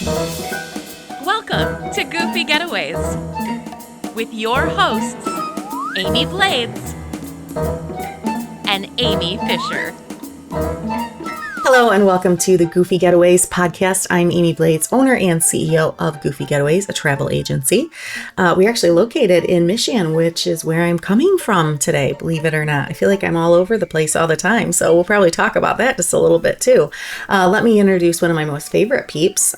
Welcome to Goofy Getaways with your hosts, Amy Blades and Amy Fisher. Hello and welcome to the Goofy Getaways podcast. I'm Amy Blades, owner and CEO of Goofy Getaways, a travel agency. We're actually located in Michigan, which is where I'm coming from today, believe it or not. I feel like I'm all over the place all the time, so we'll probably talk about that just a little bit too. Let me introduce one of my most favorite peeps,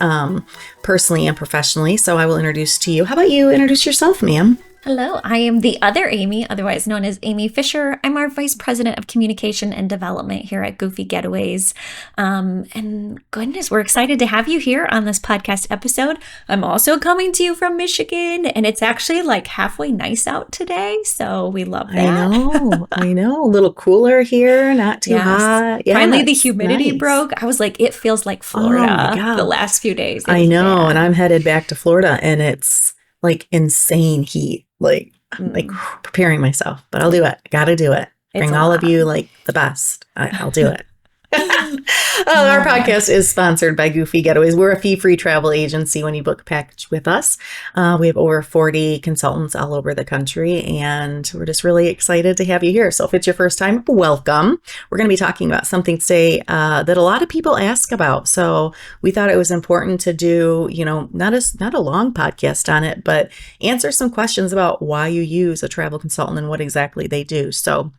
personally and professionally, so I will introduce to you. How about you introduce yourself, ma'am? Hello, I am the other Amy, otherwise known as Amy Fisher. I'm our Vice President of Communication and Development here at Goofy Getaways. And goodness, we're excited to have you here on this podcast episode. I'm also coming to you from Michigan, and it's actually like halfway nice out today, so we love that. I know. A little cooler here, not too hot. Yeah, finally, the humidity broke. I was like, it feels like Florida the last few days. I know, and I'm headed back to Florida, and it's like insane heat. Like preparing myself, but I'll do it. Gotta do it. Bring all of you like the best. I'll do it. Our podcast is sponsored by Goofy Getaways. We're a fee-free travel agency when you book a package with us. We have over 40 consultants all over the country, and we're just really excited to have you here. So if it's your first time, welcome. We're going to be talking about something today that a lot of people ask about. So we thought it was important to do, not a long podcast on it, but answer some questions about why you use a travel consultant and what exactly they do. So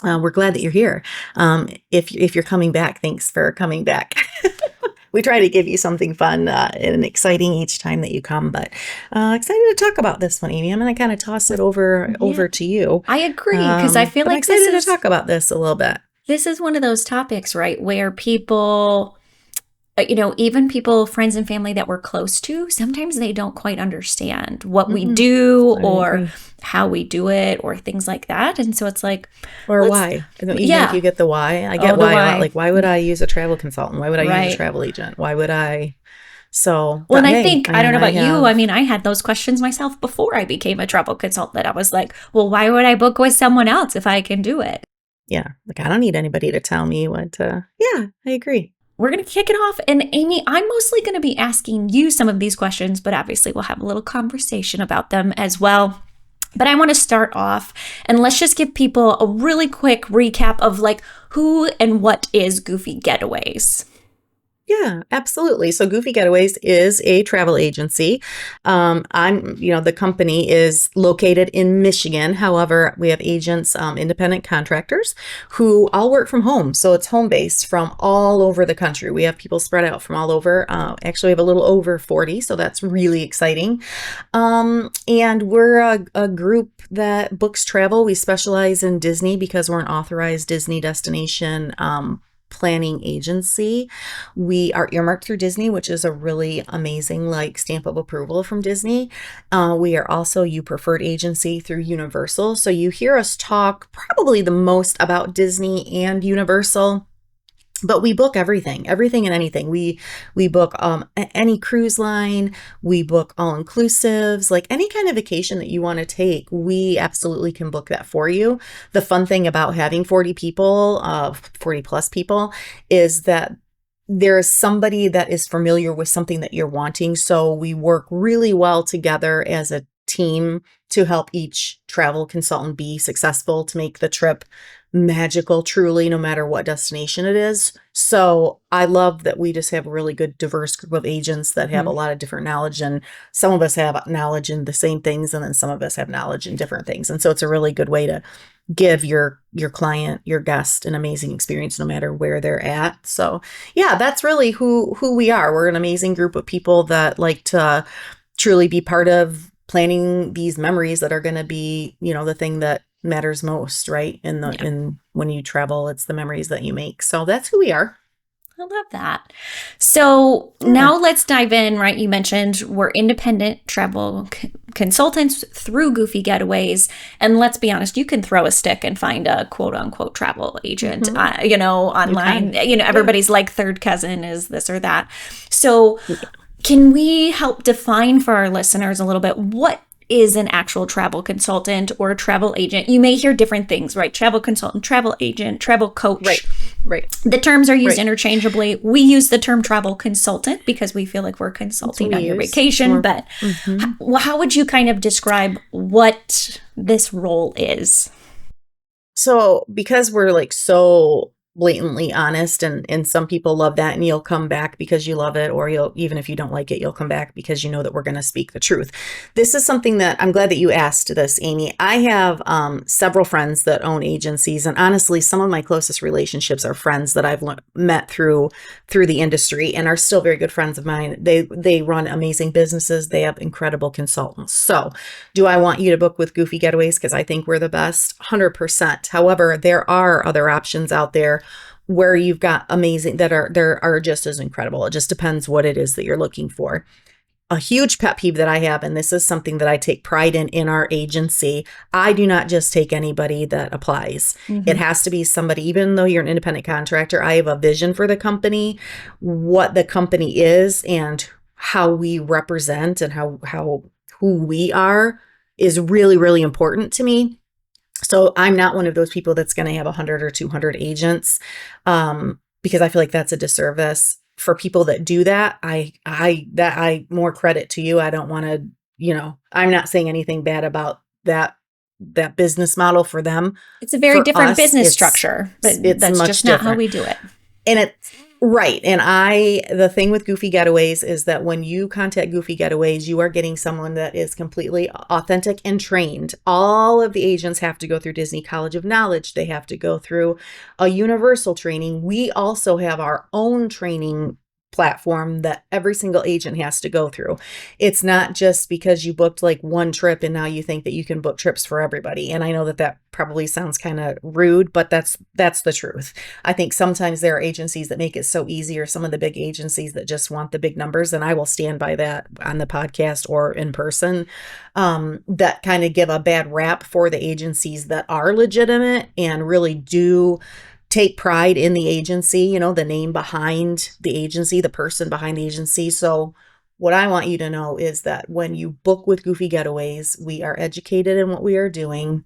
we're glad that you're here. If you're coming back, thanks for coming back. We try to give you something fun and exciting each time that you come, but excited to talk about this one, Amy. I'm going to kind of toss it over to you. I agree, because I feel like I'm excited to talk about this a little bit. This is one of those topics, right, where people, even people, friends and family that we're close to, sometimes they don't quite understand what we do or how we do it or things like that. And so it's like, or why? Even if you get the why, I get why. Like, why would I use a travel consultant? Why would I use a travel agent? Why would I? So, well, and I don't know about you. I mean, I had those questions myself before I became a travel consultant. I was like, well, why would I book with someone else if I can do it? Yeah. Like, I don't need anybody to tell me what I agree. We're going to kick it off. And Amy, I'm mostly going to be asking you some of these questions, but obviously we'll have a little conversation about them as well. But I want to start off and let's just give people a really quick recap of like who and what is Goofy Getaways. Yeah, absolutely. So Goofy Getaways is a travel agency. The company is located in Michigan. However, we have agents, independent contractors who all work from home. So it's home-based from all over the country. We have people spread out from all over. Actually, we have a little over 40. So that's really exciting. And we're a group that books travel. We specialize in Disney because we're an authorized Disney destination planning agency. We are earmarked through Disney, which is a really amazing stamp of approval from Disney. We are also U-Preferred Agency through Universal. So you hear us talk probably the most about Disney and Universal. But we book everything and anything. We book any cruise line. We book all-inclusives, like any kind of vacation that you want to take. We absolutely can book that for you. The fun thing about having 40 plus people, is that there is somebody that is familiar with something that you're wanting. So we work really well together as a team to help each travel consultant be successful, to make the trip magical, truly, no matter what destination it is. So I love that we just have a really good, diverse group of agents that have a lot of different knowledge. And some of us have knowledge in the same things, and then some of us have knowledge in different things. And so it's a really good way to give your client, your guest, an amazing experience no matter where they're at. So yeah, that's really who we are. We're an amazing group of people that like to truly be part of planning these memories that are going to be, the thing that matters most, right? In when you travel, it's the memories that you make. So that's who we are. I love that. So now let's dive in, right? You mentioned we're independent travel consultants through Goofy Getaways. And let's be honest, you can throw a stick and find a quote unquote travel agent, online. Everybody's like third cousin is this or that. So can we help define for our listeners a little bit, what is an actual travel consultant or a travel agent. You may hear different things, right? Travel consultant, travel agent, travel coach. Right. The terms are used Right. interchangeably. We use the term travel consultant because we feel like we're consulting on your vacation. But how would you kind of describe what this role is? So because we're like so blatantly honest, and some people love that, and you'll come back because you love it, or you'll, even if you don't like it, you'll come back because you know that we're going to speak the truth. This is something that I'm glad that you asked this, Amy. I have several friends that own agencies, and honestly, some of my closest relationships are friends that I've met through the industry and are still very good friends of mine. They run amazing businesses. They have incredible consultants. So do I want you to book with Goofy Getaways because I think we're the best? 100%. However, there are other options out there where you've got amazing that are just as incredible. It just depends what it is that you're looking for. A huge pet peeve that I have, and this is something that I take pride in our agency, I do not just take anybody that applies. It has to be somebody, even though you're an independent contractor, I have a vision for the company, what the company is, and how we represent and how who we are is really, really important to me. So I'm not one of those people that's going to have 100 or 200 agents, because I feel like that's a disservice. For people that do that, I more credit to you. I don't want to, I'm not saying anything bad about that business model for them. It's a very For different us, business structure, but it's that's much just not how different. we do it. And it's right. And the thing with Goofy Getaways is that when you contact Goofy Getaways, you are getting someone that is completely authentic and trained. All of the agents have to go through Disney College of Knowledge. They have to go through a universal training. We also have our own training platform that every single agent has to go through. It's not just because you booked like one trip and now you think that you can book trips for everybody. And I know that probably sounds kind of rude, but that's the truth. I think sometimes there are agencies that make it so easy, or some of the big agencies that just want the big numbers, and I will stand by that on the podcast or in person, that kind of give a bad rap for the agencies that are legitimate and really do take pride in the agency, the name behind the agency, the person behind the agency. So what I want you to know is that when you book with Goofy Getaways, we are educated in what we are doing.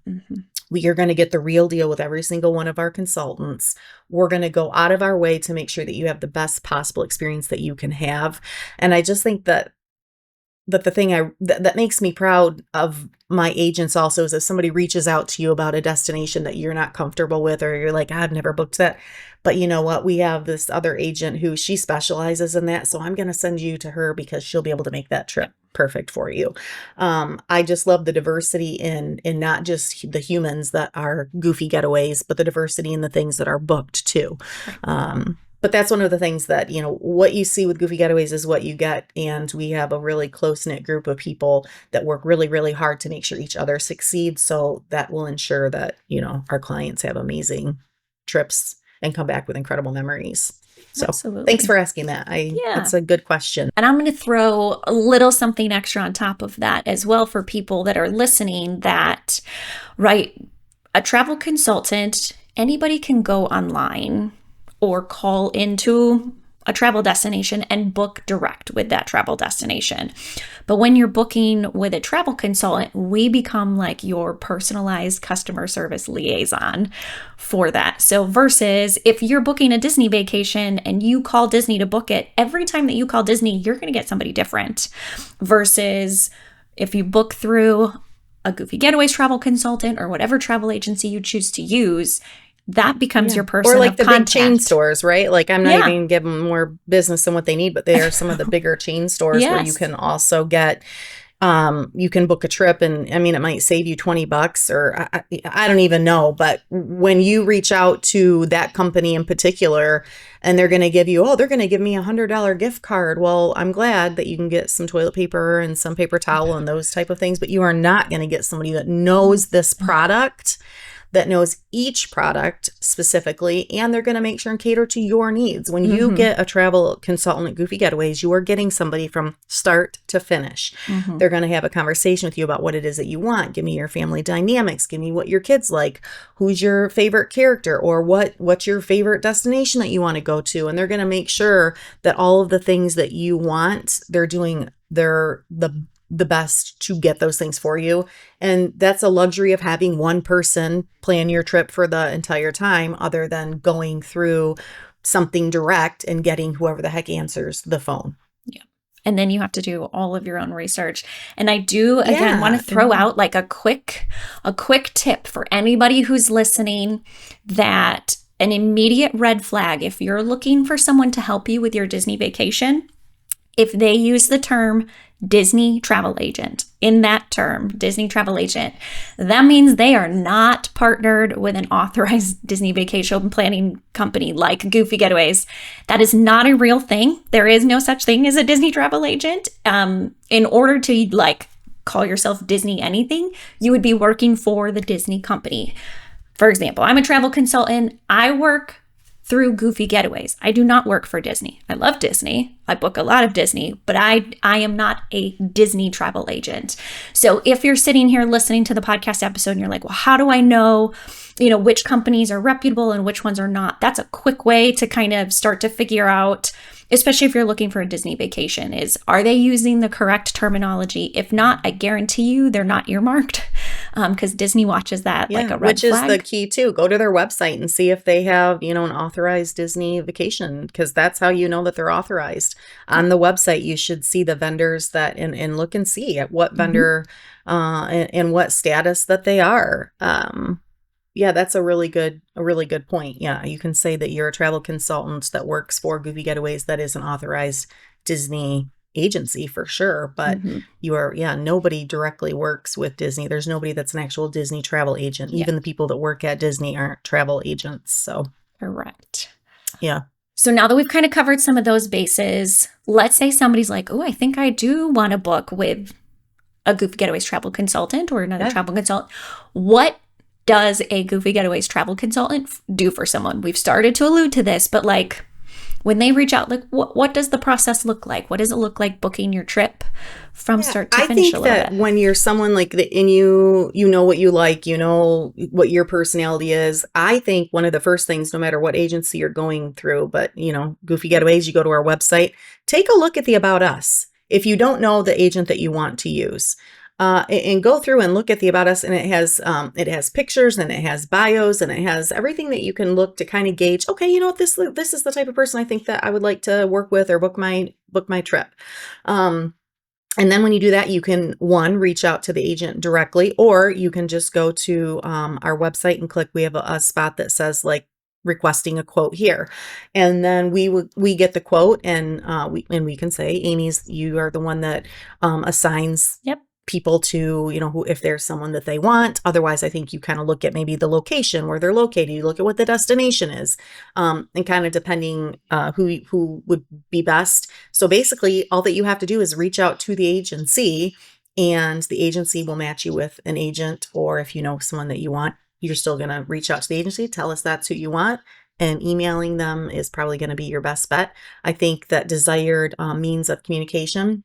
We are going to get the real deal with every single one of our consultants. We're going to go out of our way to make sure that you have the best possible experience that you can have. And I just think that the thing that makes me proud of my agents also is if somebody reaches out to you about a destination that you're not comfortable with, or you're like, I've never booked that, but you know what? We have this other agent who she specializes in that. So I'm going to send you to her because she'll be able to make that trip perfect for you. I just love the diversity in not just the humans that are Goofy Getaways, but the diversity in the things that are booked too. But that's one of the things that, what you see with Goofy Getaways is what you get. And we have a really close-knit group of people that work really, really hard to make sure each other succeeds. So that will ensure that, our clients have amazing trips and come back with incredible memories. So Absolutely. Thanks for asking that. That's a good question. And I'm going to throw a little something extra on top of that as well for people that are listening, that, right, a travel consultant, anybody can go online or call into a travel destination and book direct with that travel destination. But when you're booking with a travel consultant, we become like your personalized customer service liaison for that. So versus if you're booking a Disney vacation and you call Disney to book it, every time that you call Disney, you're going to get somebody different. Versus if you book through a Goofy Getaways travel consultant or whatever travel agency you choose to use, that becomes your person or like of the contact. big chain stores, right? Like I'm not even giving them more business than what they need, but they are some of the bigger chain stores where you can also get, you can book a trip, and I mean, it might save you $20 or I don't even know. But when you reach out to that company in particular and they're going to give you, they're going to give me $100 gift card. Well, I'm glad that you can get some toilet paper and some paper towel and those type of things, but you are not going to get somebody that knows this product, that knows each product specifically, and they're going to make sure and cater to your needs. When you get a travel consultant at Goofy Getaways, you are getting somebody from start to finish. They're going to have a conversation with you about what it is that you want. Give me your family dynamics. Give me what your kids like. Who's your favorite character, or what's your favorite destination that you want to go to? And they're going to make sure that all of the things that you want, they're doing the the best to get those things for you. And that's a luxury of having one person plan your trip for the entire time, other than going through something direct and getting whoever the heck answers the phone. Yeah. And then you have to do all of your own research. And I do, again, want to throw out like a quick tip for anybody who's listening, that an immediate red flag, if you're looking for someone to help you with your Disney vacation, if they use the term Disney travel agent, in that term, Disney travel agent, that means they are not partnered with an authorized Disney vacation planning company like Goofy Getaways. That is not a real thing. There is no such thing as a Disney travel agent. In order to like call yourself Disney anything, you would be working for the Disney company. For example, I'm a travel consultant. I work through Goofy Getaways. I do not work for Disney. I love Disney. I book a lot of Disney, but I am not a Disney travel agent. So if you're sitting here listening to the podcast episode and you're like, well, how do I know, which companies are reputable and which ones are not? That's a quick way to kind of start to figure out, especially if you're looking for a Disney vacation, is, are they using the correct terminology? If not, I guarantee you they're not earmarked, because Disney watches that like a red flag. Which is the key too. Go to their website and see if they have, an authorized Disney vacation, because that's how you know that they're authorized. On the website, you should see the vendors that, and look and see at what vendor and what status that they are. Yeah, that's a really good point. Yeah, you can say that you're a travel consultant that works for Goofy Getaways that is an authorized Disney agency for sure, but you are, nobody directly works with Disney. There's nobody that's an actual Disney travel agent. Yeah. Even the people that work at Disney aren't travel agents. So correct. Yeah. So now that we've kind of covered some of those bases, let's say somebody's like, oh, I think I do want to book with a Goofy Getaways travel consultant or another travel consultant. What does a Goofy Getaways travel consultant do for someone? We've started to allude to this, but like when they reach out, like what does the process look like? What does it look like booking your trip from start to finish? I think that when you're someone like that, and you know what you like, you know what your personality is. I think one of the first things, no matter what agency you're going through, but Goofy Getaways, you go to our website, take a look at the About Us. If you don't know the agent that you want to use, and go through and look at the About Us, and it has pictures, and it has bios, and it has everything that you can look to kind of gauge, okay, this is the type of person I think that I would like to work with or book my trip. And then when you do that, you can, one, reach out to the agent directly, or you can just go to our website and click. We have a spot that says like requesting a quote here, and then we get the quote, and we can say, Amy's, you are the one that assigns people to, who, if there's someone that they want. Otherwise, I think you kind of look at maybe the location where they're located. You look at what the destination is, and kind of depending who would be best. So basically, all that you have to do is reach out to the agency, and the agency will match you with an agent. Or if you know someone that you want, you're still going to reach out to the agency, tell us that's who you want, and emailing them is probably going to be your best bet. I think that desired means of communication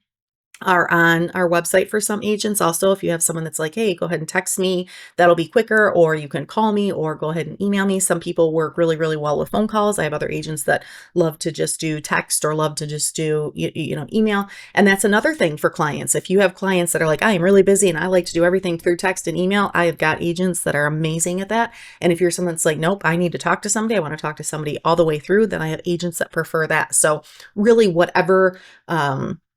are on our website for some agents. Also, if you have someone that's like, hey, go ahead and text me, that'll be quicker, or you can call me, or go ahead and email me. Some people work really, really well with phone calls. I have other agents that love to just do text or love to just do, email. And that's another thing for clients. If you have clients that are like, I am really busy and I like to do everything through text and email, I have got agents that are amazing at that. And if you're someone that's like, nope, I need to talk to somebody, I want to talk to somebody all the way through, then I have agents that prefer that. So really, whatever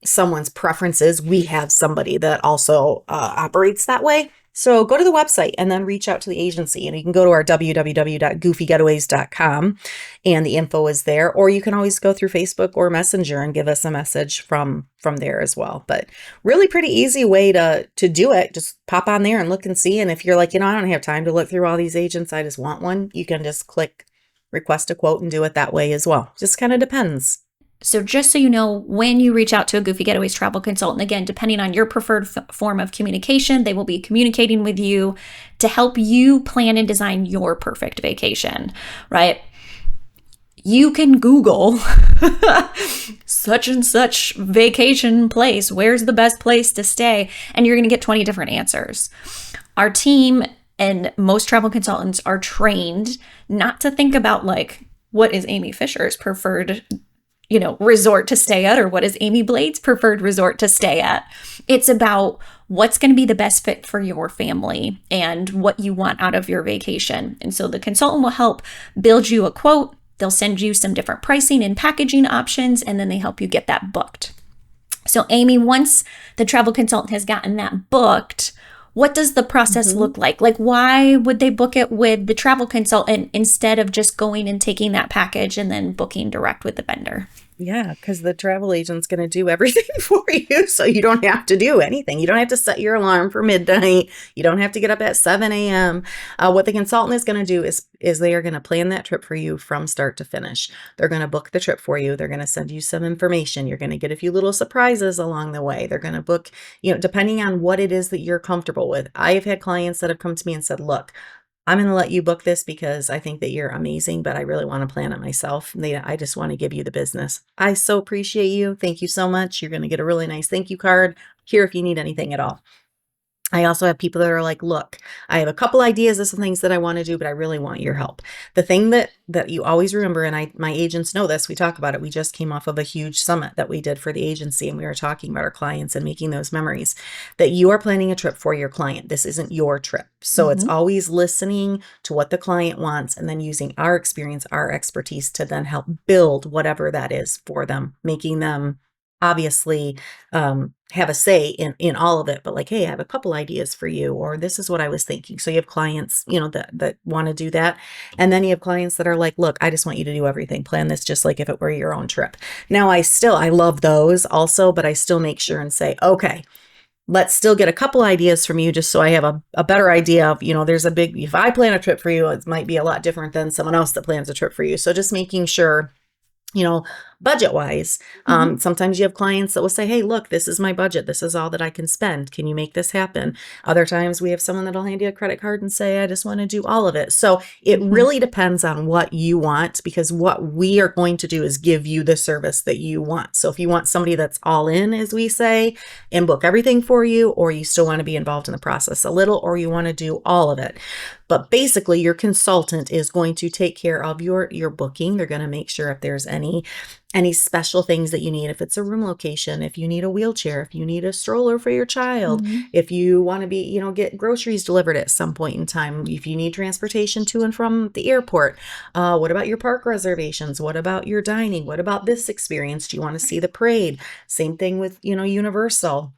someone's preferences, we have somebody that also operates that way. So go to the website and then reach out to the agency, and you can go to our www.goofygetaways.com, and the info is there, or you can always go through Facebook or Messenger and give us a message from there as well. But really pretty easy way to do it. Just pop on there and look and see. And if you're like, I don't have time to look through all these agents, I just want one, you can just click request a quote and do it that way as well. Just kind of depends. So just so you know, when you reach out to a Goofy Getaways travel consultant, again, depending on your preferred form of communication, they will be communicating with you to help you plan and design your perfect vacation, right? You can Google such and such vacation place. Where's the best place to stay? And you're going to get 20 different answers. Our team and most travel consultants are trained not to think about like, what is Amy Fisher's preferred resort to stay at, or what is Amy Blade's preferred resort to stay at. It's about what's going to be the best fit for your family and what you want out of your vacation. And so the consultant will help build you a quote. They'll send you some different pricing and packaging options, and then they help you get that booked. So Amy, once the travel consultant has gotten that booked, what does the process look like? Like, why would they book it with the travel consultant instead of just going and taking that package and then booking direct with the vendor? Yeah, because the travel agent's going to do everything for you. So you don't have to do anything. You don't have to set your alarm for midnight. You don't have to get up at 7 a.m. What the consultant is going to do is they are going to plan that trip for you from start to finish. They're going to book the trip for you. They're going to send you some information. You're going to get a few little surprises along the way. They're going to book, depending on what it is that you're comfortable with. I have had clients that have come to me and said, look, I'm going to let you book this because I think that you're amazing, but I really want to plan it myself. I just want to give you the business. I so appreciate you. Thank you so much. You're going to get a really nice thank you card here if you need anything at all. I also have people that are like, look, I have a couple ideas of some things that I want to do, but I really want your help. The thing that you always remember, and my agents know this, we talk about it. We just came off of a huge summit that we did for the agency, and we were talking about our clients and making those memories, that you are planning a trip for your client. This isn't your trip. So it's always listening to what the client wants and then using our experience, our expertise to then help build whatever that is for them, making them obviously have a say in all of it, but like, hey, I have a couple ideas for you, or this is what I was thinking. So you have clients, that want to do that. And then you have clients that are like, look, I just want you to do everything. Plan this just like if it were your own trip. Now, I love those also, but I still make sure and say, okay, let's still get a couple ideas from you just so I have a better idea of, if I plan a trip for you, it might be a lot different than someone else that plans a trip for you. So just making sure, budget wise, sometimes you have clients that will say, hey, look, this is my budget. This is all that I can spend. Can you make this happen? Other times we have someone that'll hand you a credit card and say, I just want to do all of it. So it really depends on what you want, because what we are going to do is give you the service that you want. So if you want somebody that's all in, as we say, and book everything for you, or you still want to be involved in the process a little, or you want to do all of it. But basically, your consultant is going to take care of your booking. They're going to make sure if there's any special things that you need, if it's a room location, if you need a wheelchair, if you need a stroller for your child, if you want to be, get groceries delivered at some point in time, if you need transportation to and from the airport, what about your park reservations? What about your dining? What about this experience? Do you want to see the parade? Same thing with, Universal.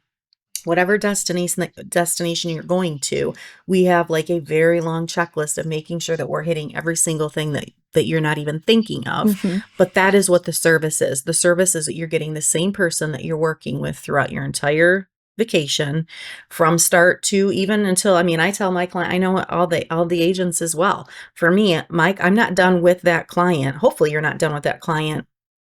Whatever destination you're going to, we have like a very long checklist of making sure that we're hitting every single thing that you're not even thinking of. But that is what the service is. The service is that you're getting the same person that you're working with throughout your entire vacation, from start to even until, I tell my client, I know all the agents as well. For me, Mike, I'm not done with that client. Hopefully you're not done with that client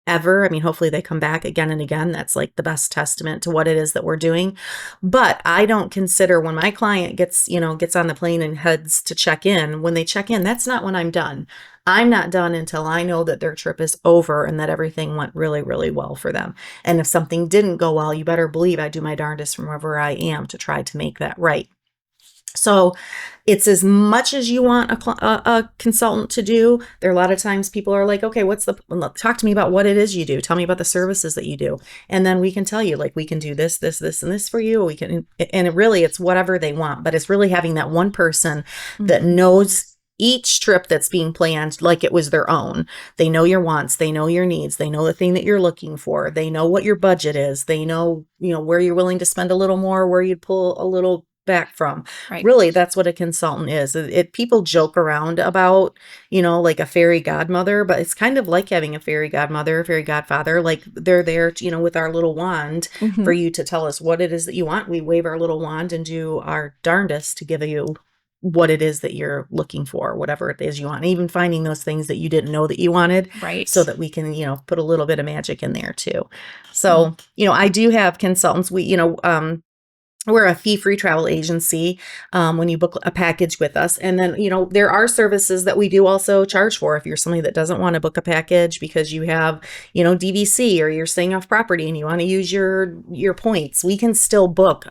ever. Hopefully they come back again and again. That's like the best testament to what it is that we're doing. But I don't consider when my client gets on the plane and heads to check in, when they check in, that's not when I'm done. I'm not done until I know that their trip is over and that everything went really, really well for them. And if something didn't go well, you better believe I do my darndest from wherever I am to try to make that right. So it's as much as you want a consultant to do. There are a lot of times people are like, okay, talk to me about what it is you do. Tell me about the services that you do. And then we can tell you, like, we can do this, this, this, and this for you. It's whatever they want, but it's really having that one person that knows each trip that's being planned like it was their own. They know your wants, they know your needs, they know the thing that you're looking for, they know what your budget is, they know, where you're willing to spend a little more, where you'd pull a little back from. Right. Really, that's what a consultant is. People joke around about, like a fairy godmother, but it's kind of like having a fairy godmother, a fairy godfather. Like, they're there, with our little wand for you to tell us what it is that you want. We wave our little wand and do our darndest to give you what it is that you're looking for, whatever it is you want, even finding those things that you didn't know that you wanted, right? So that we can, put a little bit of magic in there too. So, I do have consultants. We're a fee-free travel agency when you book a package with us. And then, there are services that we do also charge for. If you're somebody that doesn't want to book a package because you have, DVC, or you're staying off property and you want to use your points, we can still book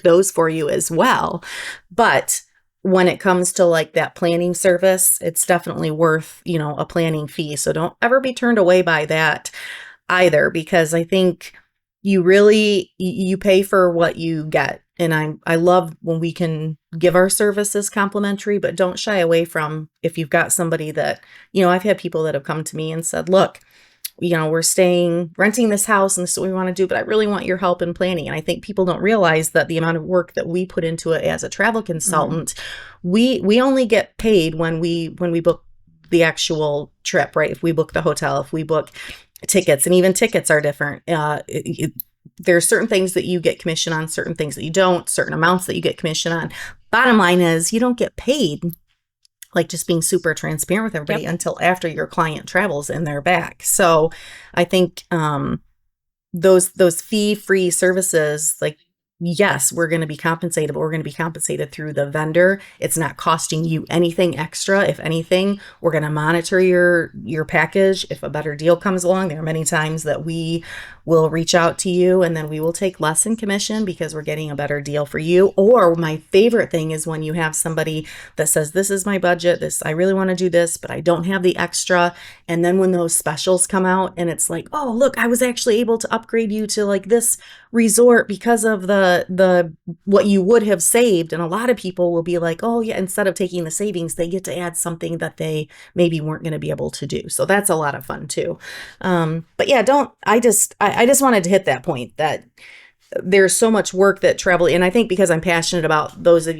those for you as well. But when it comes to like that planning service, it's definitely worth, a planning fee. So don't ever be turned away by that either, because I think you pay for what you get. And I love when we can give our services complimentary, but don't shy away from, if you've got somebody that, I've had people that have come to me and said, look, we're renting this house and this is what we want to do, but I really want your help in planning. And I think people don't realize that the amount of work that we put into it as a travel consultant, we only get paid when we book the actual trip, right? If we book the hotel, if we book tickets, and even tickets are different. There's certain things that you get commission on, certain things that you don't, certain amounts that you get commission on. Bottom line is you don't get paid, like just being super transparent with everybody, until after your client travels and they're back. So I think those fee-free services, like, yes, we're going to be compensated, but we're going to be compensated through the vendor. It's not costing you anything extra. If anything, we're going to monitor your package. If a better deal comes along, there are many times that we will reach out to you and then we will take less in commission because we're getting a better deal for you. Or my favorite thing is when you have somebody that says, this is my budget, I really want to do this, but I don't have the extra. And then when those specials come out and it's like, oh, look, I was actually able to upgrade you to like this resort because of the what you would have saved. And a lot of people will be like, oh yeah, instead of taking the savings, they get to add something that they maybe weren't going to be able to do. So that's a lot of fun too. But yeah, I just wanted to hit that point that there's so much work that travel, and I think because I'm passionate about those of,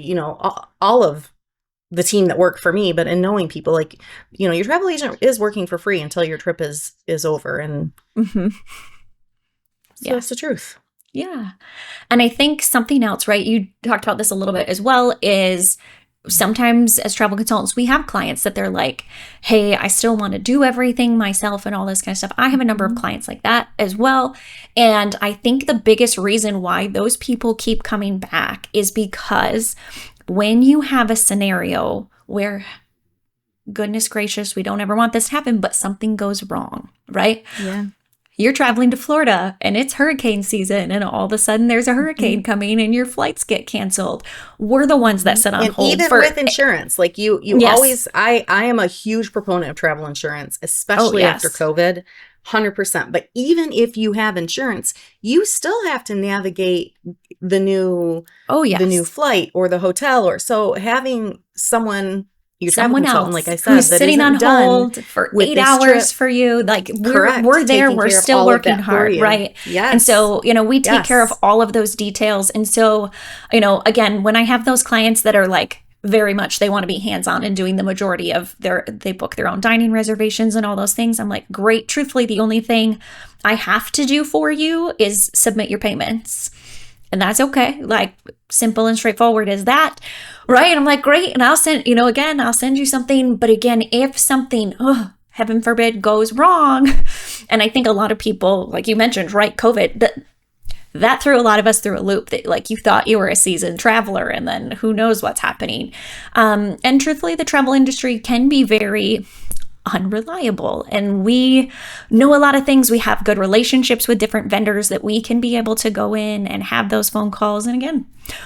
all of the team that work for me, but in knowing people, like, your travel agent is working for free until your trip is over. And so that's the truth. Yeah. And I think something else, right? You talked about this a little bit as well, is sometimes as travel consultants, we have clients that they're like, hey, I still want to do everything myself and all this kind of stuff. I have a number of clients like that as well. And I think the biggest reason why those people keep coming back is because when you have a scenario where, goodness gracious, we don't ever want this to happen, but something goes wrong, right? Yeah. You're traveling to Florida and it's hurricane season and all of a sudden there's a hurricane coming and your flights get canceled. We're the ones that sit on and hold even with insurance. Like you Yes. always, I am a huge proponent of travel insurance, especially after COVID, 100%. But even if you have insurance, you still have to navigate the new flight or the hotel, or so having someone someone else, like I said, who's that sitting on hold for 8 hours trip. For you. Like we're there, we're still working hard, right? Yes. And so, we take care of all of those details. And so, again, when I have those clients that are like very much, they want to be hands-on and doing the majority of they book their own dining reservations and all those things. I'm like, great. Truthfully, the only thing I have to do for you is submit your payments. And that's okay. Like, simple and straightforward as that. Right. I'm like, great. And I'll send, again, I'll send you something. But again, if something, heaven forbid, goes wrong. And I think a lot of people, like you mentioned, right, COVID, that threw a lot of us through a loop that, like, you thought you were a seasoned traveler and then who knows what's happening. And truthfully, the travel industry can be very unreliable. And we know a lot of things. We have good relationships with different vendors that we can be able to go in and have those phone calls. And again,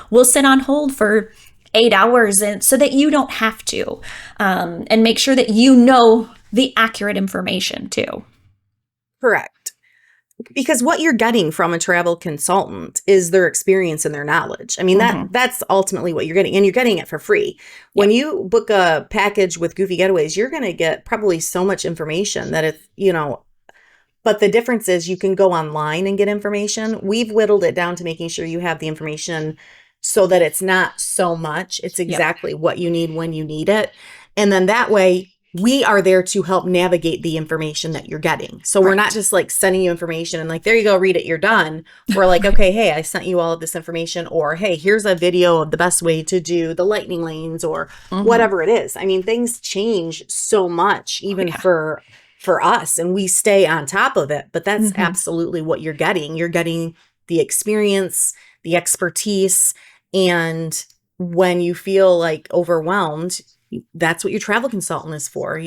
we'll sit on hold for 8 hours and so that you don't have to, and make sure that you know the accurate information too. Correct. Because what you're getting from a travel consultant is their experience and their knowledge. I mean, that's ultimately what you're getting, and you're getting it for free. When you book a package with Goofy Getaways, you're going to get probably so much information that but the difference is you can go online and get information. We've whittled it down to making sure you have the information so that it's not so much. It's exactly what you need when you need it. And then that way, we are there to help navigate the information that you're getting. So we're not just like sending you information and like, there you go, read it, you're done. We're like, okay, hey, I sent you all of this information, or hey, here's a video of the best way to do the lightning lanes, or whatever it is. I mean, things change so much even for us, and we stay on top of it, but that's absolutely what you're getting. You're getting the experience, the expertise, and when you feel like overwhelmed, that's what your travel consultant is for,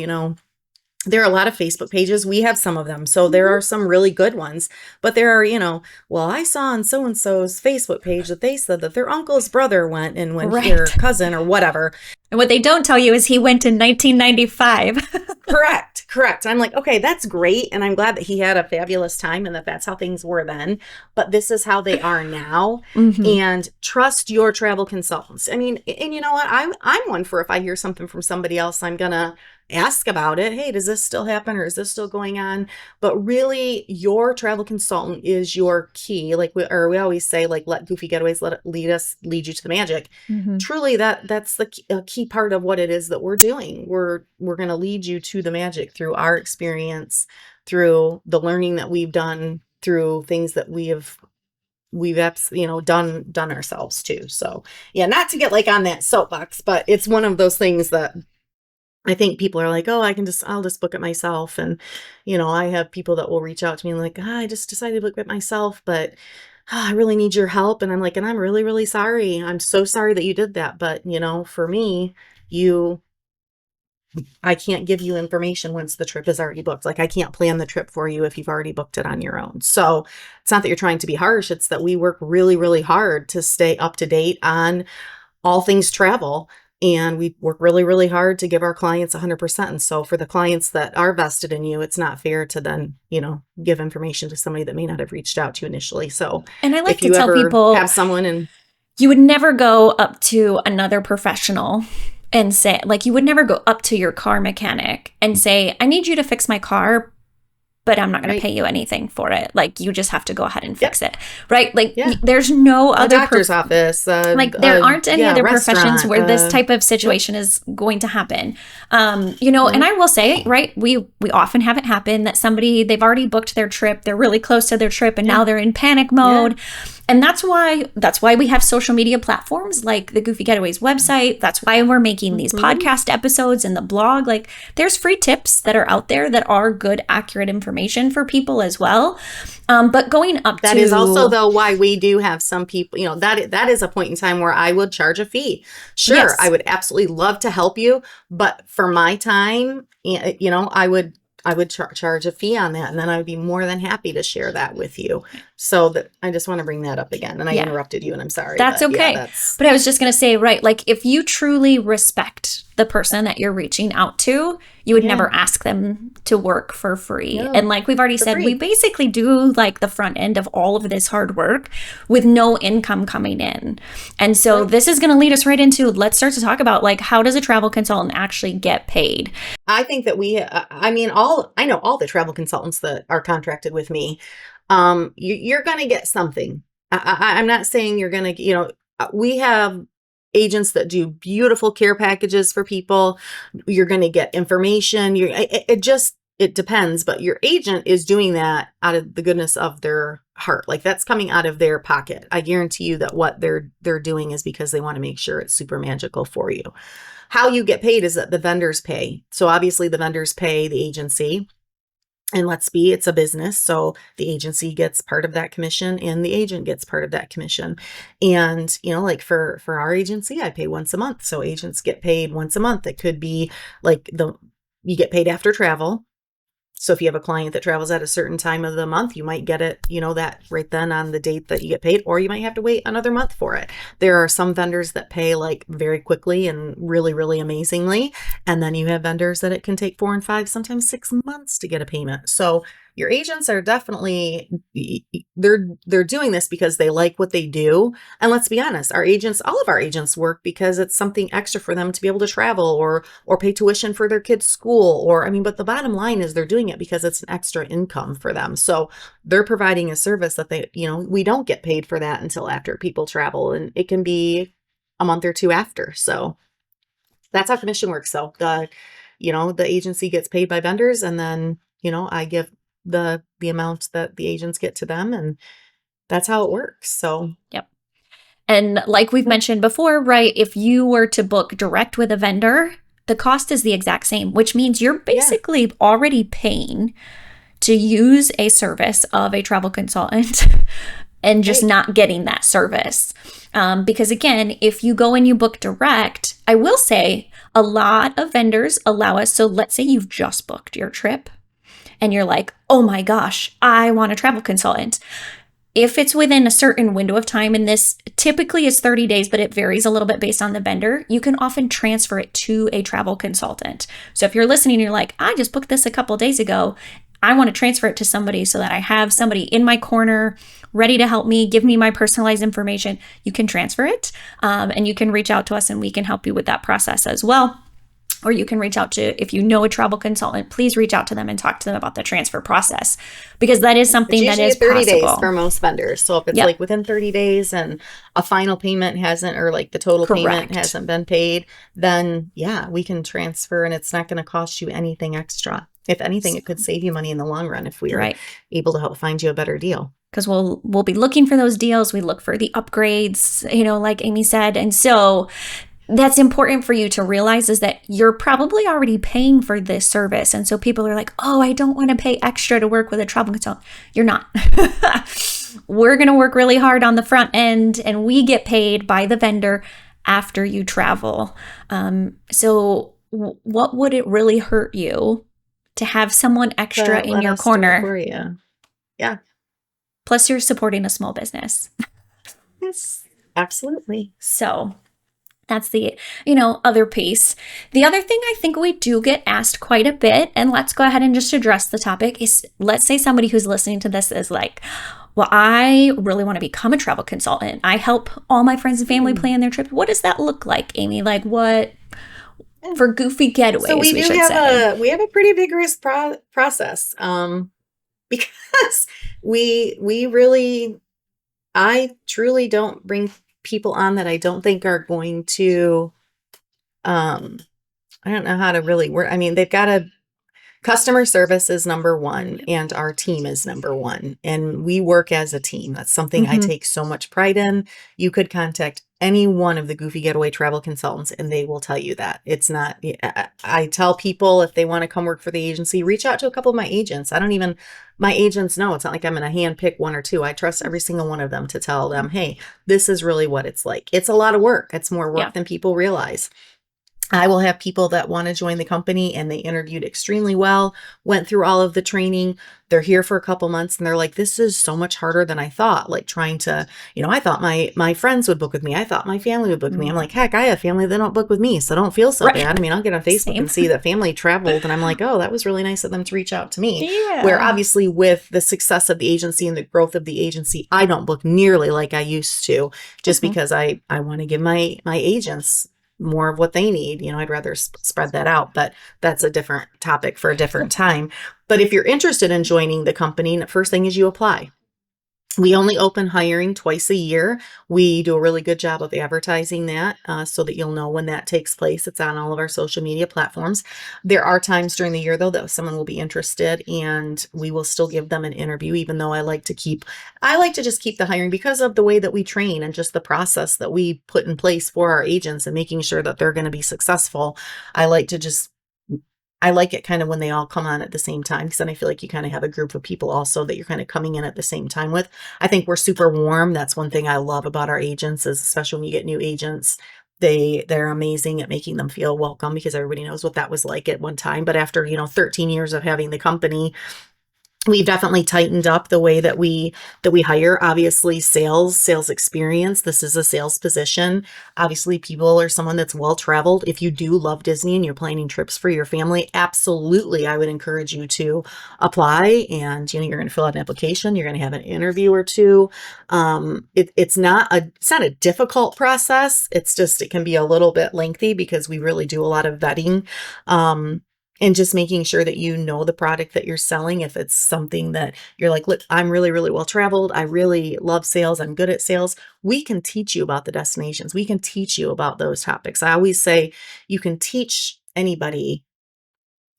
there are a lot of Facebook pages. We have some of them. So there are some really good ones, but there are, well, I saw on so-and-so's Facebook page that they said that their uncle's brother went and when their cousin or whatever. And what they don't tell you is he went in 1995. Correct. I'm like, okay, that's great. And I'm glad that he had a fabulous time and that that's how things were then. But this is how they are now. And trust your travel consultants. I mean, and you know what? I'm one for, if I hear something from somebody else, I'm going to ask about it. Hey, does this still happen or is this still going on? But really, your travel consultant is your key. Like we always say, like, let Goofy Getaways lead you to the magic. Truly, that's the key part of what it is that we're doing. We're going to lead you to the magic through our experience, through the learning that we've done, through things that we've done ourselves too. So yeah, not to get like on that soapbox, but it's one of those things that I think people are like, oh, I'll just book it myself. And, I have people that will reach out to me and like, I just decided to book it myself, but I really need your help. And I'm like, and I'm really, really sorry. I'm so sorry that you did that. But, for me, I can't give you information once the trip is already booked. Like I can't plan the trip for you if you've already booked it on your own. So it's not that you're trying to be harsh. It's that we work really, really hard to stay up to date on all things travel. And we work really, really hard to give our clients 100%. And so for the clients that are vested in you, it's not fair to then, give information to somebody that may not have reached out to you initially. So and I like to tell people, have someone and you would never go up to another professional and say, like, you would never go up to your car mechanic and say, I need you to fix my car, but I'm not going to pay you anything for it. Like, you just have to go ahead and fix it. Right? Like, there's no other doctor's office. There aren't any other professions where this type of situation is going to happen. And I will say, right, we often have it happen that they've already booked their trip. They're really close to their trip and now they're in panic mode. And that's why we have social media platforms like the Goofy Getaways website. That's why we're making these podcast episodes and the blog. Like, there's free tips that are out there that are good, accurate information for people as well. But going up that is also though why we do have some people, that is a point in time where I would charge a fee. Sure, yes. I would absolutely love to help you, but for my time, I would charge a fee on that, and then I would be more than happy to share that with you. So that I just want to bring that up again, and I interrupted you, and I'm sorry. That's okay. But I was just going to say, right, like if you truly respect the person that you're reaching out to, you would never ask them to work for free. No, and like we've already said, we basically do like the front end of all of this hard work with no income coming in. And so this is going to lead us right into, let's start to talk about like, how does a travel consultant actually get paid? I think that I know all the travel consultants that are contracted with me. You're going to get something. I'm not saying you're going to, we have agents that do beautiful care packages for people. You're going to get information. It depends, but your agent is doing that out of the goodness of their heart. Like that's coming out of their pocket. I guarantee you that what they're doing is because they want to make sure it's super magical for you. How you get paid is that the vendors pay. So obviously the vendors pay the agency. And it's a business. So the agency gets part of that commission and the agent gets part of that commission. And, like for our agency, I pay once a month. So agents get paid once a month. It could be like you get paid after travel. So if you have a client that travels at a certain time of the month, you might get it, that right then on the date that you get paid, or you might have to wait another month for it. There are some vendors that pay like very quickly and really, really amazingly. And then you have vendors that it can take 4 and 5, sometimes 6 months to get a payment. So your agents are definitely, they're doing this because they like what they do. And let's be honest, all of our agents work because it's something extra for them to be able to travel or pay tuition for their kids' school. But the bottom line is they're doing it because it's an extra income for them. So they're providing a service that we don't get paid for that until after people travel, and it can be a month or 2 after. So that's how commission works. So the agency gets paid by vendors, and then, I give the amount that the agents get to them, and that's how it works. So yep. And like we've mentioned before, right, if you were to book direct with a vendor, the cost is the exact same, which means you're basically already paying to use a service of a travel consultant and just not getting that service. Because again, if you go and you book direct, I will say A lot of vendors allow us. So let's say you've just booked your trip and you're like, oh my gosh, I want a travel consultant. If it's within a certain window of time, and this typically is 30 days, but it varies a little bit based on the vendor, you can often transfer it to a travel consultant. So if you're listening and you're like, I just booked this a couple days ago, I want to transfer it to somebody so that I have somebody in my corner ready to help me, give me my personalized information, you can transfer it, and you can reach out to us and we can help you with that process as well. Or you can reach out to, if you know a travel consultant, please reach out to them and talk to them about the transfer process, because that is something that is 30 possible. days for most vendors. So if it's like within 30 days and a final payment hasn't, or like the total payment hasn't been paid, then yeah, we can transfer and it's not going to cost you anything extra. If anything, it could save you money in the long run if we are able to help find you a better deal. Because we'll be looking for those deals. We look for the upgrades, like Amy said. And so that's important for you to realize, is that you're probably already paying for this service. And so people are like, oh, I don't want to pay extra to work with a travel consultant. You're not. We're going to work really hard on the front end and we get paid by the vendor after you travel. So what would it really hurt you to have someone extra in your corner? For you. Yeah. Plus you're supporting a small business. Yes, absolutely. So that's the, other piece. The other thing I think we do get asked quite a bit, and let's go ahead and just address the topic, is let's say somebody who's listening to this is like, well, I really want to become a travel consultant. I help all my friends and family plan their trip. What does that look like, Amy? Like what for Goofy Getaways? So we have a pretty vigorous process because I truly don't bring people on that I don't think are going to, I don't know how to really work. I mean, customer service is number one and our team is number one. And we work as a team. That's something I take so much pride in. You could contact any one of the Goofy Getaway travel consultants and they will tell you that. It's not, I tell people if they want to come work for the agency, reach out to a couple of my agents. My agents know it's not like I'm going to hand pick one or two. I trust every single one of them to tell them, hey, this is really what it's like. It's a lot of work. It's more work than people realize. I will have people that want to join the company and they interviewed extremely well, went through all of the training. They're here for a couple months and they're like, this is so much harder than I thought. Like trying to, I thought my friends would book with me. I thought my family would book with me. I'm like, heck, I have family that don't book with me. So don't feel so bad. I mean, I'll get on Facebook and see that family traveled. And I'm like, oh, that was really nice of them to reach out to me. Yeah. Where obviously with the success of the agency and the growth of the agency, I don't book nearly like I used to, just because I want to give my agents more of what they need. I'd rather spread that out, but that's a different topic for a different time. But if you're interested in joining the company, the first thing is you apply. We only open hiring twice a year. We do a really good job of advertising that so that you'll know when that takes place. It's on all of our social media platforms. There are times during the year, though, that someone will be interested and we will still give them an interview, even though I like to just keep the hiring because of the way that we train and just the process that we put in place for our agents and making sure that they're going to be successful. I like it kind of when they all come on at the same time, because then I feel like you kind of have a group of people also that you're kind of coming in at the same time with. I think we're super warm. That's one thing I love about our agents, is especially when you get new agents, they're amazing at making them feel welcome, because everybody knows what that was like at one time. But after, 13 years of having the company, we've definitely tightened up the way that we hire. Obviously, sales experience. This is a sales position. Obviously, people are someone that's well traveled. If you do love Disney and you're planning trips for your family, absolutely, I would encourage you to apply. And you're going to fill out an application. You're going to have an interview or two. It's not a difficult process. It's just, it can be a little bit lengthy because we really do a lot of vetting. And just making sure that you know the product that you're selling. If it's something that you're like, look, I'm really, really well traveled. I really love sales. I'm good at sales. We can teach you about the destinations. We can teach you about those topics. I always say you can teach anybody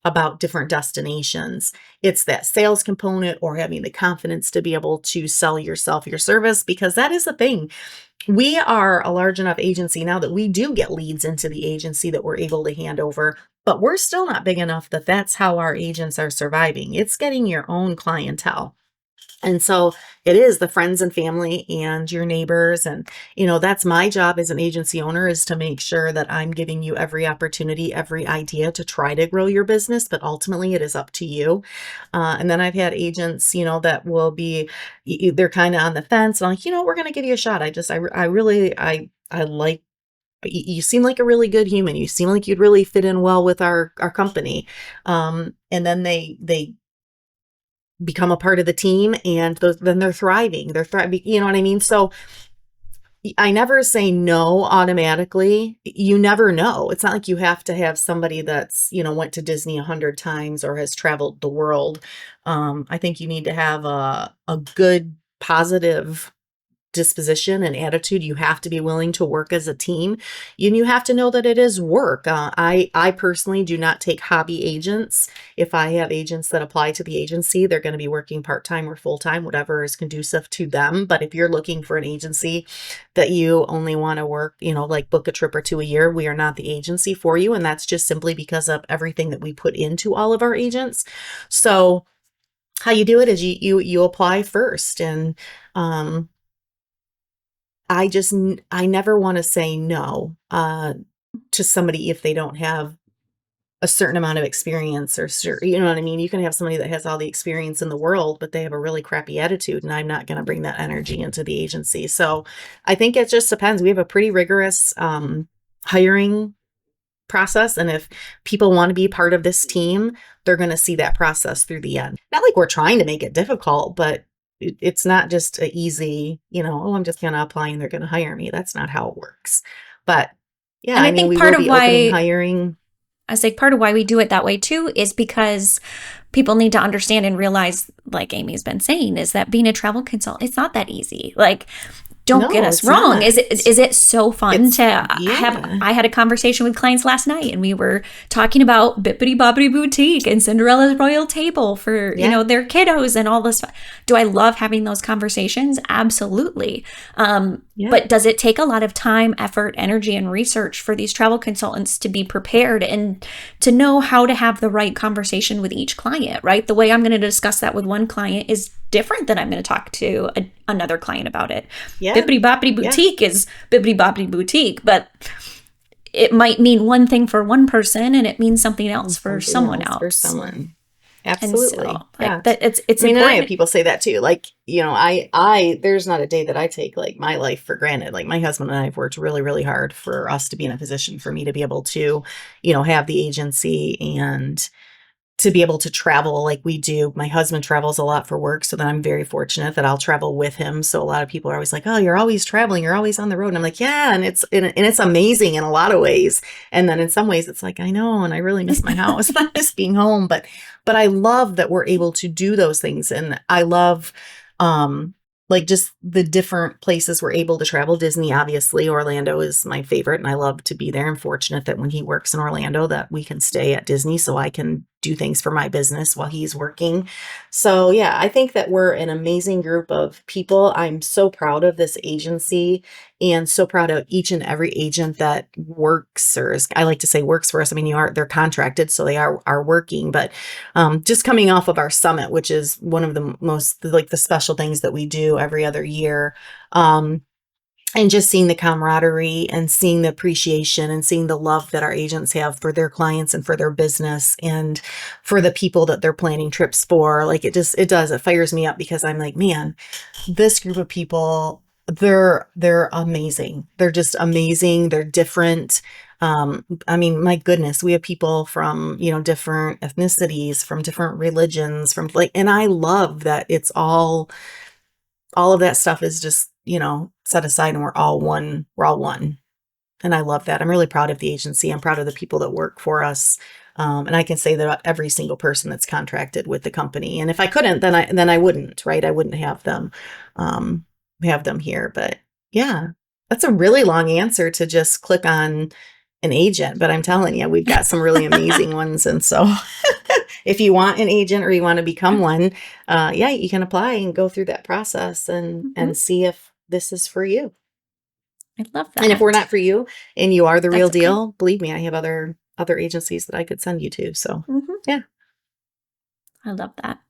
about different destinations. It's that sales component or having the confidence to be able to sell yourself, your service, because that is the thing. We are a large enough agency now that we do get leads into the agency that we're able to hand over, but we're still not big enough that's how our agents are surviving. It's getting your own clientele. And so it is the friends and family and your neighbors. And, that's my job as an agency owner, is to make sure that I'm giving you every opportunity, every idea to try to grow your business. But ultimately, it is up to you. And then I've had agents, that will be, they're kind of on the fence. And I'm like, we're going to give you a shot. I really, I like, you seem like a really good human. You seem like you'd really fit in well with our company. And then they become a part of the team, and then they're thriving. They're thriving. You know what I mean? So I never say no automatically. You never know. It's not like you have to have somebody that's, went to Disney 100 times or has traveled the world. I think you need to have a good, positive disposition and attitude. You have to be willing to work as a team, and you have to know that it is work. I personally do not take hobby agents. If I have agents that apply to the agency, they're going to be working part-time or full-time, whatever is conducive to them. But if you're looking for an agency that you only want to work, like book a trip or two a year, we are not the agency for you. And that's just simply because of everything that we put into all of our agents. So how you do it is you apply first. And I never want to say no to somebody if they don't have a certain amount of experience, or you know what I mean? You can have somebody that has all the experience in the world, but they have a really crappy attitude, and I'm not going to bring that energy into the agency. So I think it just depends. We have a pretty rigorous hiring process. And if people want to be part of this team, they're going to see that process through the end. Not like we're trying to make it difficult, but it's not just an easy, oh, I'm just going to apply and they're going to hire me. That's not how it works. But yeah, And I think we part will of be why opening hiring. I say part of why we do it that way too is because people need to understand and realize, like Amy's been saying, is that being a travel consultant, it's not that easy. Like, don't get us wrong. Not. Is it so fun to yeah. have? I had a conversation with clients last night, and we were talking about Bippity Boppity Boutique and Cinderella's Royal Table for their kiddos and all this. Do I love having those conversations? Absolutely. But does it take a lot of time, effort, energy, and research for these travel consultants to be prepared and to know how to have the right conversation with each client? Right, the way I'm going to discuss that with one client is different than I'm going to talk to another client about it. Yeah. Bippity Boppity Boutique is Bippity Boppity Boutique, but it might mean one thing for one person and it means something else for someone else. For someone. Absolutely. And so, yeah. It's I mean, important. I have people say that too. Like, I there's not a day that I take like my life for granted. Like my husband and I have worked really, really hard for us to be in a position for me to be able to, have the agency and to be able to travel like we do. My husband travels a lot for work, so then I'm very fortunate that I'll travel with him. So a lot of people are always like, "Oh, you're always traveling, you're always on the road." And I'm like, "Yeah," and it's amazing in a lot of ways. And then in some ways it's like, I know, and I really miss my house. I miss being home, but I love that we're able to do those things, and I love like just the different places we're able to travel. Disney, obviously, Orlando is my favorite, and I love to be there. I'm fortunate that when he works in Orlando that we can stay at Disney so I can do things for my business while he's working. So yeah, I think that we're an amazing group of people. I'm so proud of this agency and so proud of each and every agent that works, or I like to say works for us. I mean, they're contracted, so they are working, but just coming off of our summit, which is one of the most like the special things that we do every other year. And just seeing the camaraderie and seeing the appreciation and seeing the love that our agents have for their clients and for their business and for the people that they're planning trips for. Like it fires me up because I'm like, man, this group of people, they're amazing. They're just amazing. They're different. I mean, my goodness, we have people from, different ethnicities, from different religions, and I love that it's all of that stuff is just, set aside and we're all one. And I love that. I'm really proud of the agency. I'm proud of the people that work for us. And I can say that about every single person that's contracted with the company. And if I couldn't, then I wouldn't, right? I wouldn't have them here. But yeah, that's a really long answer to just click on an agent. But I'm telling you, we've got some really amazing ones. And so if you want an agent or you want to become one, you can apply and go through that process and see if this is for you. I love that. And if we're not for you and you are the real deal, believe me, I have other agencies that I could send you to. So yeah. I love that.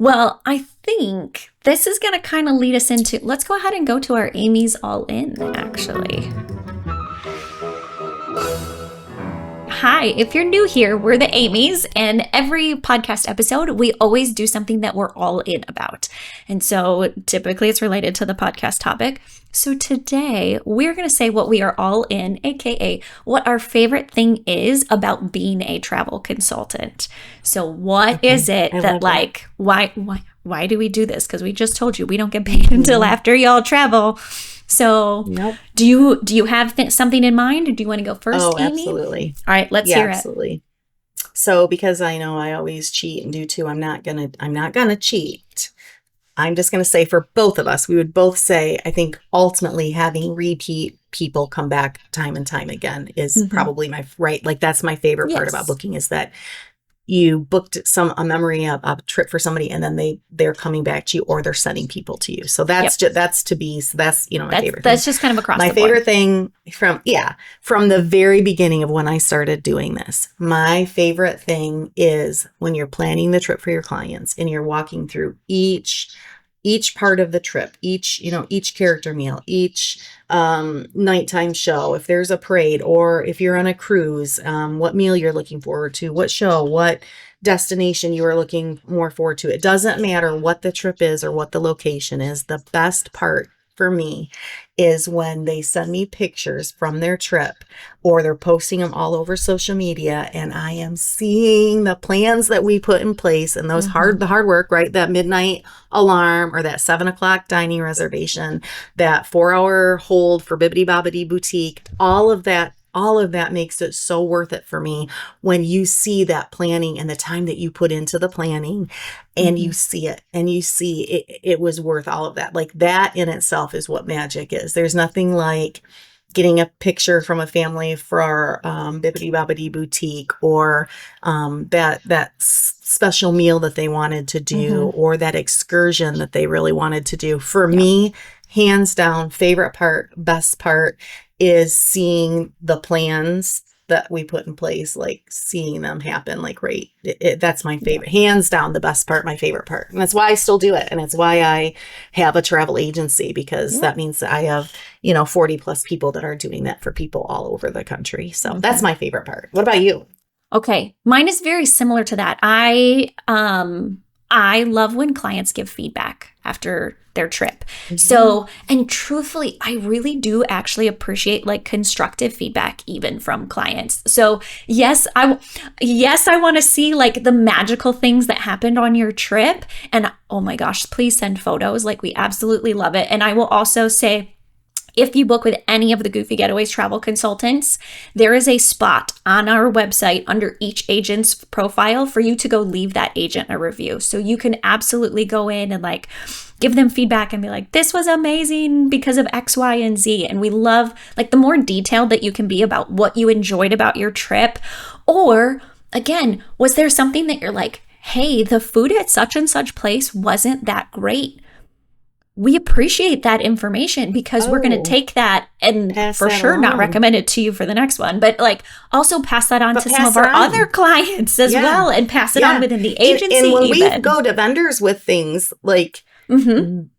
Well, I think this is going to kind of lead us into, let's go ahead and go to our Amy's All In, actually. Hi, if you're new here, we're the Amy's, and every podcast episode, we always do something that we're all in about. And so typically it's related to the podcast topic. So today we're going to say what we are all in, aka what our favorite thing is about being a travel consultant. So what is it that like, why do we do this? Because we just told you we don't get paid until after y'all travel. So do you have something in mind, or do you want to go first, Amy? Absolutely. All right, let's hear it. Absolutely. So because I know I always cheat and do too, I'm not gonna cheat. I'm just gonna say for both of us, we would both say, I think ultimately having repeat people come back time and time again is probably that's my favorite part about booking, is that you booked a memory of a trip for somebody, and then they're coming back to you, or they're sending people to you. So that's my favorite. That's just kind of across my the board. favorite thing from the very beginning of when I started doing this. My favorite thing is when you're planning the trip for your clients and you're walking through each part of the trip, each character meal, each nighttime show, if there's a parade, or if you're on a cruise, what meal you're looking forward to, what show, what destination you are looking more forward to. It doesn't matter what the trip is or what the location is. The best part for me is when they send me pictures from their trip, or they're posting them all over social media, and I am seeing the plans that we put in place, and those the hard work, right? That midnight alarm, or that 7:00 dining reservation, that 4-hour hold for Bibbidi Bobbidi Boutique, all of that makes it so worth it for me when you see that planning and the time that you put into the planning, and you see it, and you see it was worth all of that. Like, that in itself is what magic is. There's nothing like getting a picture from a family for our Bibbidi Bobbidi Boutique, or that special meal that they wanted to do, or that excursion that they really wanted to do. For me, hands down, favorite part, best part is seeing the plans that we put in place, like seeing them happen, like, that's my favorite, hands down, the best part, my favorite part. And that's why I still do it. And it's why I have a travel agency, because that means that I have, 40 plus people that are doing that for people all over the country. So that's my favorite part. What about you? Okay. Mine is very similar to that. I love when clients give feedback after their trip. So, and truthfully, I really do actually appreciate like constructive feedback even from clients. So yes, I want to see like the magical things that happened on your trip. And oh my gosh, please send photos. Like, we absolutely love it. And I will also say, if you book with any of the Goofy Getaways travel consultants, there is a spot on our website under each agent's profile for you to go leave that agent a review. So you can absolutely go in and like give them feedback and be like, this was amazing because of X, Y, and Z. And we love like the more detailed that you can be about what you enjoyed about your trip. Or again, was there something that you're like, hey, the food at such and such place wasn't that great? We appreciate that information, because we're going to take that and for sure not recommend it to you for the next one, but like also pass that on to some of our other clients as well, and pass it on within the agency. And when we go to vendors with things like,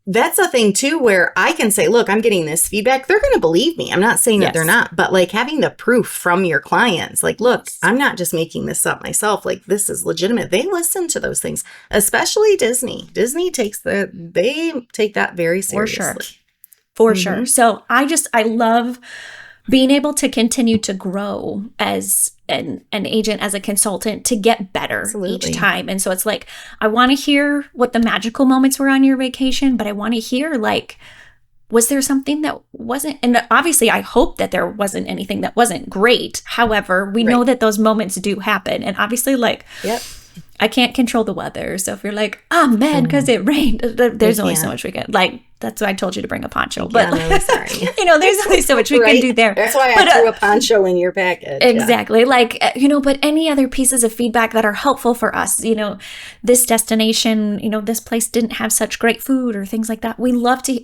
that's a thing too, where I can say, look, I'm getting this feedback. They're going to believe me. I'm not saying that they're not, but like having the proof from your clients, like, look, I'm not just making this up myself. Like, this is legitimate. They listen to those things, especially Disney. Disney they take that very seriously. For sure. So I love being able to continue to grow as an agent, as a consultant, to get better each time. And so it's like, I want to hear what the magical moments were on your vacation, but I want to hear like, was there something that wasn't, and obviously I hope that there wasn't anything that wasn't great. However, we know that those moments do happen. And obviously like, I can't control the weather. So if you're like, I'm mad because it rained, there's only so much we can, like, that's why I told you to bring a poncho. But I'm really sorry. There's only so much we can do there. That's why I threw a poncho in your package. Exactly. Like, but any other pieces of feedback that are helpful for us, this destination, this place didn't have such great food or things like that. We love to,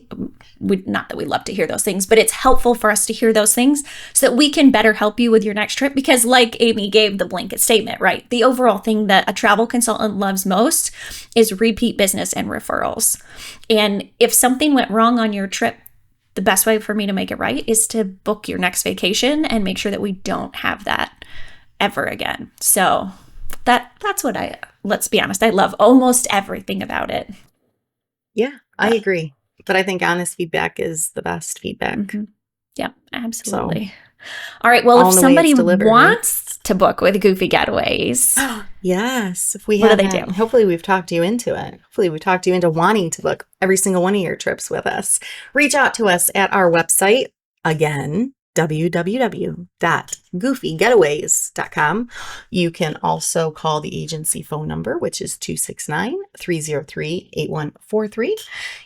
not that we love to hear those things, but it's helpful for us to hear those things so that we can better help you with your next trip. Because like Amy gave the blanket statement, right? The overall thing that a travel travel consultant loves most is repeat business and referrals. And if something went wrong on your trip, the best way for me to make it right is to book your next vacation and make sure that we don't have that ever again. So that's what let's be honest, I love almost everything about it. Yeah, I agree. But I think honest feedback is the best feedback. Mm-hmm. Yeah, absolutely. All right. Well, if somebody wants to book with Goofy Getaways. Yes. If we what have, do they do? Hopefully we've talked you into it. Hopefully we talked you into wanting to book every single one of your trips with us. Reach out to us at our website. Again, www.goofygetaways.com. You can also call the agency phone number, which is 269-303-8143.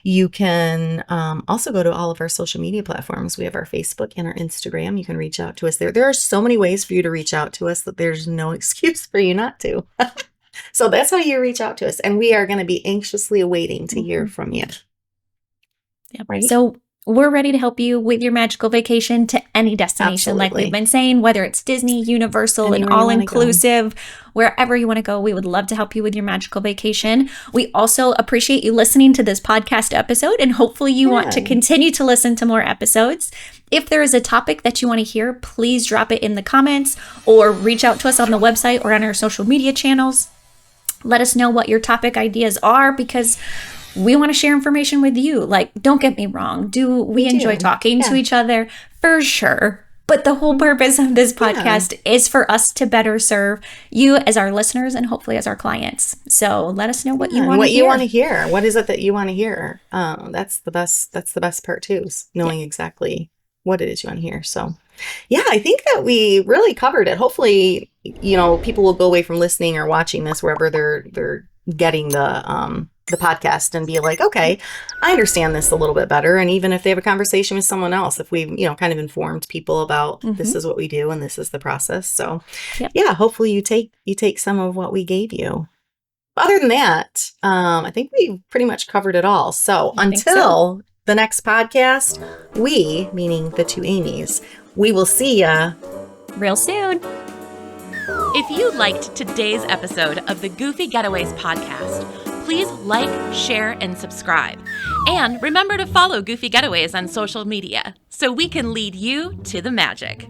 You can also go to all of our social media platforms. We have our Facebook and our Instagram. You can reach out to us there. There are so many ways for you to reach out to us that there's no excuse for you not to. So that's how you reach out to us. And we are going to be anxiously awaiting to hear from you. Yep. Right? So we're ready to help you with your magical vacation to any destination. Absolutely. Like we've been saying, whether it's Disney, Universal, and all-inclusive, wherever you want to go, we would love to help you with your magical vacation. We also appreciate you listening to this podcast episode, and hopefully you want to continue to listen to more episodes. If there is a topic that you want to hear, please drop it in the comments or reach out to us on the website or on our social media channels. Let us know what your topic ideas are, because we want to share information with you. Like, don't get me wrong. We enjoy talking to each other? For sure. But the whole purpose of this podcast is for us to better serve you as our listeners and hopefully as our clients. So let us know what you want to hear. What you want to hear. What is it that you want to hear? That's the best part too, is knowing exactly what it is you want to hear. So yeah, I think that we really covered it. Hopefully, people will go away from listening or watching this wherever they're getting the podcast and be like, okay, I understand this a little bit better. And even if they have a conversation with someone else, if we've, kind of informed people about this is what we do and this is the process. So yeah, hopefully you take some of what we gave you. Other than that, I think we've pretty much covered it all. So until the next podcast, we, meaning the two Amy's, we will see ya real soon. If you liked today's episode of the Goofy Getaways podcast, please like, share, and subscribe. And remember to follow Goofy Getaways on social media so we can lead you to the magic.